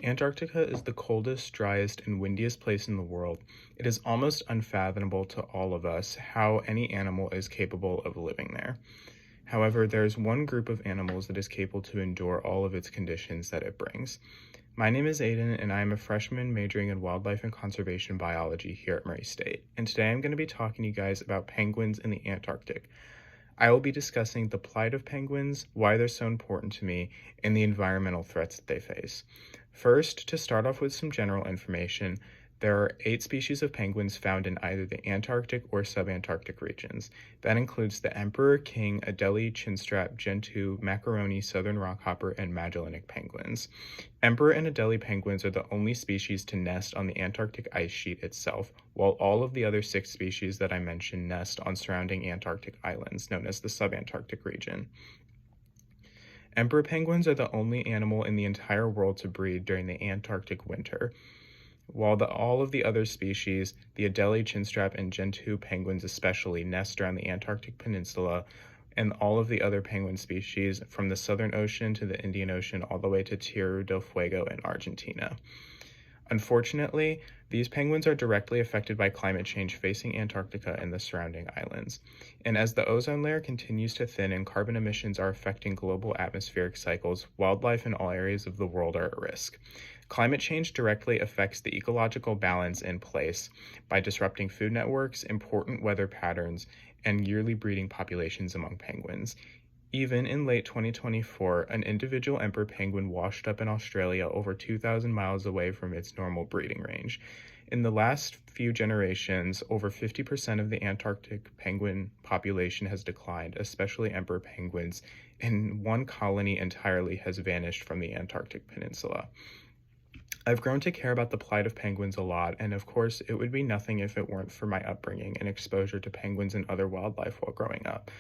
Antarctica is the coldest, driest, and windiest place in the world. It is almost unfathomable to all of us how any animal is capable of living there. However, there is one group of animals that is capable to endure all of its conditions that it brings. My name is Aiden, and I am a freshman majoring in wildlife and conservation biology here at Murray State. And today I'm going to be talking to you guys about penguins in the Antarctic. I will be discussing the plight of penguins, why they're so important to me, and the environmental threats that they face. First, to start off with some general information, there are 8 species of penguins found in either the Antarctic or subantarctic regions. That includes the emperor, king, Adelie, chinstrap, gentoo, macaroni, southern rockhopper, and Magellanic penguins. Emperor and Adelie penguins are the only species to nest on the Antarctic ice sheet itself, while all of the other 6 species that I mentioned nest on surrounding Antarctic islands, known as the subantarctic region. Emperor penguins are the only animal in the entire world to breed during the Antarctic winter. While all of the other species, the Adelie, chinstrap, and gentoo penguins especially, nest around the Antarctic Peninsula, and all of the other penguin species from the Southern Ocean to the Indian Ocean all the way to Tierra del Fuego in Argentina. Unfortunately, these penguins are directly affected by climate change facing Antarctica and the surrounding islands. And as the ozone layer continues to thin and carbon emissions are affecting global atmospheric cycles, wildlife in all areas of the world are at risk. Climate change directly affects the ecological balance in place by disrupting food networks, important weather patterns, and yearly breeding populations among penguins. Even in late 2024, an individual emperor penguin washed up in Australia over 2,000 miles away from its normal breeding range. In the last few generations, over 50% of the Antarctic penguin population has declined, especially emperor penguins, and one colony entirely has vanished from the Antarctic Peninsula. I've grown to care about the plight of penguins a lot, and of course, it would be nothing if it weren't for my upbringing and exposure to penguins and other wildlife while growing up.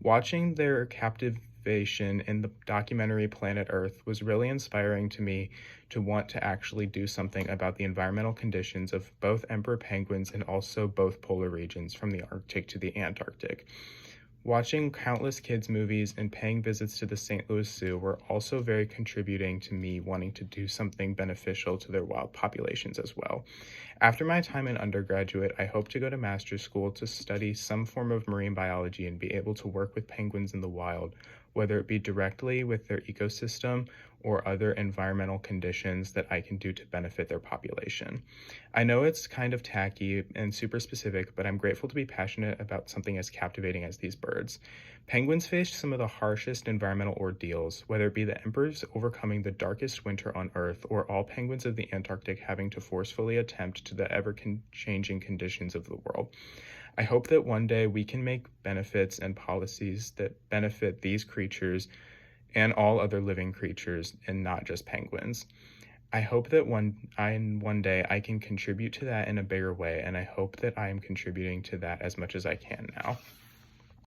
Watching their captivation in the documentary Planet Earth was really inspiring to me to want to actually do something about the environmental conditions of both emperor penguins and also both polar regions from the Arctic to the Antarctic. Watching countless kids' movies and paying visits to the St. Louis Zoo were also very contributing to me wanting to do something beneficial to their wild populations as well. After my time in undergraduate, I hope to go to master's school to study some form of marine biology and be able to work with penguins in the wild, whether it be directly with their ecosystem or other environmental conditions that I can do to benefit their population. I know it's kind of tacky and super specific, but I'm grateful to be passionate about something as captivating as these birds. Penguins face some of the harshest environmental ordeals, whether it be the emperors overcoming the darkest winter on Earth or all penguins of the Antarctic having to forcefully attempt to the ever-changing conditions of the world. I hope that one day we can make benefits and policies that benefit these creatures and all other living creatures and not just penguins. I hope that one day I can contribute to that in a bigger way, and I hope that I am contributing to that as much as I can now.